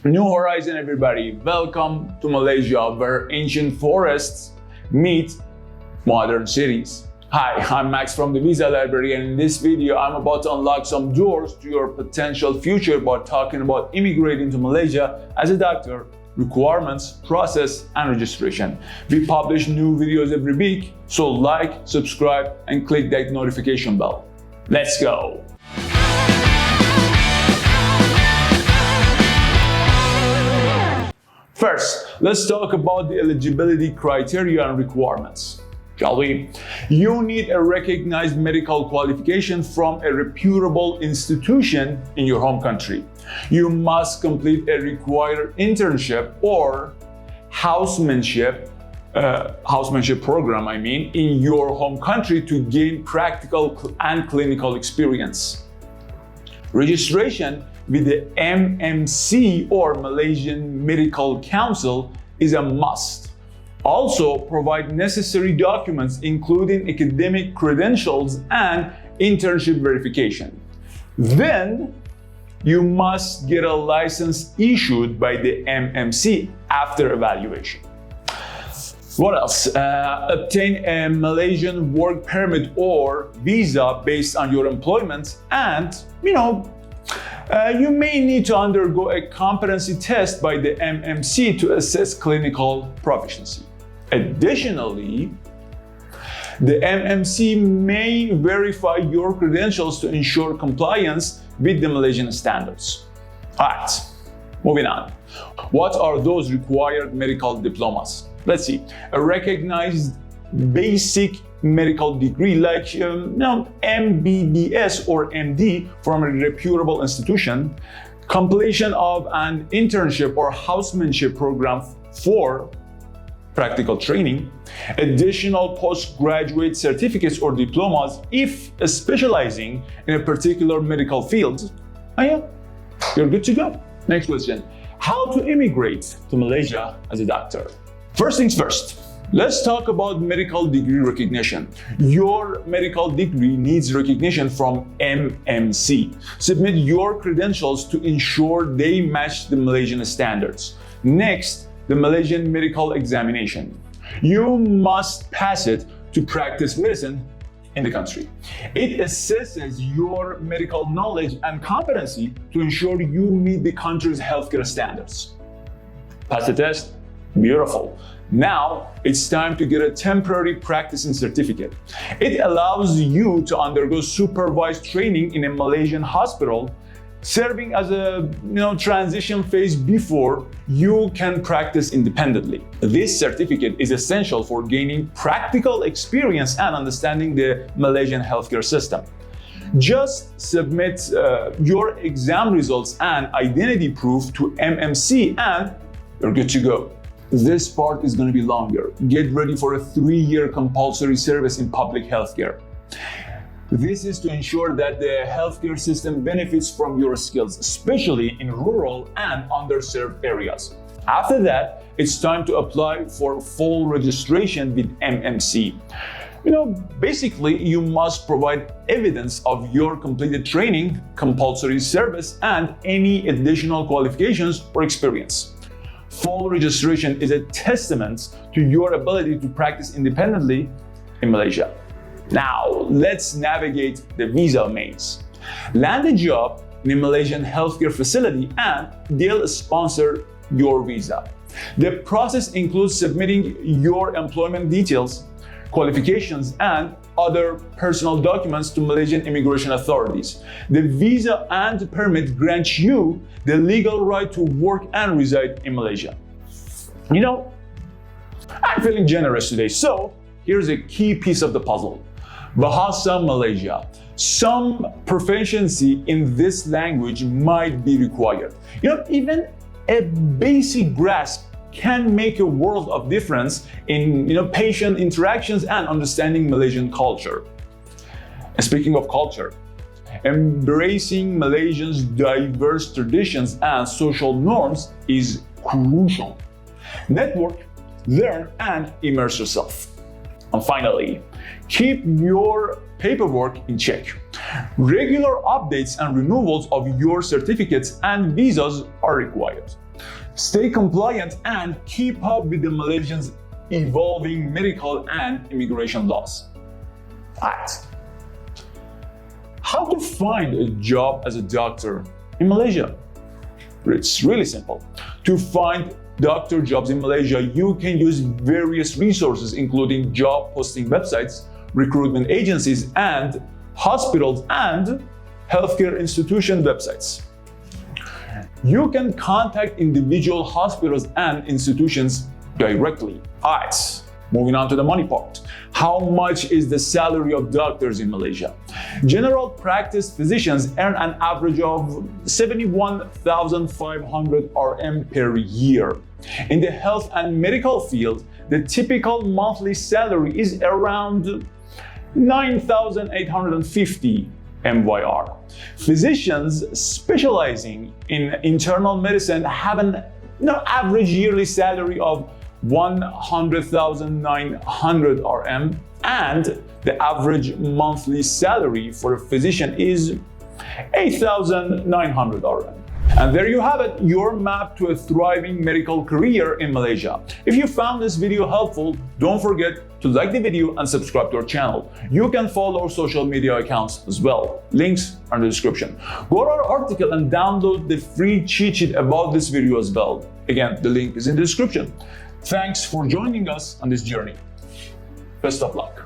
New horizon, everybody. Welcome to Malaysia, where ancient forests meet modern cities. Hi, I'm Max from the Visa Library, and in this video, I'm about to unlock some doors to your potential future by talking about immigrating to Malaysia as a doctor, requirements, process, and registration. We publish new videos every week, so like, subscribe, and click that notification bell. Let's go! First, let's talk about the eligibility criteria and requirements. Shall we? You need a recognized medical qualification from a reputable institution in your home country. You must complete a required internship or housemanship program, in your home country to gain practical and clinical experience. Registration with the MMC or Malaysian Medical Council is a must. Also, provide necessary documents including academic credentials and internship verification. Then, you must get a license issued by the MMC after evaluation. What else? Obtain a Malaysian work permit or visa based on your employment, and you may need to undergo a competency test by the MMC to assess clinical proficiency. Additionally, the MMC may verify your credentials to ensure compliance with the Malaysian standards. Alright, moving on. What are those required medical diplomas? Let's see. A recognized basic medical degree like MBBS or MD from a reputable institution, completion of an internship or housemanship program for practical training, additional postgraduate certificates or diplomas if specializing in a particular medical field. You're good to go. Next question. How to immigrate to Malaysia as a doctor? First things first. Let's talk about medical degree recognition. Your medical degree needs recognition from MMC. Submit your credentials to ensure they match the Malaysian standards. Next, the Malaysian medical examination. You must pass it to practice medicine in the country. It assesses your medical knowledge and competency to ensure you meet the country's healthcare standards. Pass the test? Beautiful. Now, it's time to get a temporary practicing certificate. It allows you to undergo supervised training in a Malaysian hospital, serving as a transition phase before you can practice independently. This certificate is essential for gaining practical experience and understanding the Malaysian healthcare system. Just submit your exam results and identity proof to MMC and you're good to go. This part is going to be longer. Get ready for a 3-year compulsory service in public healthcare. This is to ensure that the healthcare system benefits from your skills, especially in rural and underserved areas. After that, it's time to apply for full registration with MMC. Basically, you must provide evidence of your completed training, compulsory service, and any additional qualifications or experience. Full registration is a testament to your ability to practice independently in Malaysia. Now, let's navigate the visa maze. Land a job in a Malaysian healthcare facility and they'll sponsor your visa. The process includes submitting your employment details, qualifications, and other personal documents to Malaysian immigration authorities. The visa and permit grant you the legal right to work and reside in Malaysia. I'm feeling generous today, so here's a key piece of the puzzle. Bahasa Malaysia. Some proficiency in this language might be required. Even a basic grasp can make a world of difference in patient interactions and understanding Malaysian culture. And speaking of culture, embracing Malaysians' diverse traditions and social norms is crucial. Network, learn, and immerse yourself. And finally, Keep your paperwork in check. Regular updates and renewals of your certificates and visas are required. Stay compliant and keep up with the Malaysians' evolving medical and immigration laws. Alright. How to find a job as a doctor in Malaysia? It's really simple. To find doctor jobs in Malaysia, you can use various resources, including job posting websites, recruitment agencies, and hospitals and healthcare institution websites. You can contact individual hospitals and institutions directly. Alright, moving on to the money part. How much is the salary of doctors in Malaysia? General practice physicians earn an average of 71,500 RM per year. In the health and medical field, the typical monthly salary is around 9,850 MYR. Physicians specializing in internal medicine have an average yearly salary of 100,900 RM, and the average monthly salary for a physician is 8,900 RM. And there you have it, your map to a thriving medical career in Malaysia. If you found this video helpful, don't forget to like the video and subscribe to our channel. You can follow our social media accounts as well. Links are in the description. Go to our article and download the free cheat sheet about this video as well. Again, the link is in the description. Thanks for joining us on this journey. Best of luck.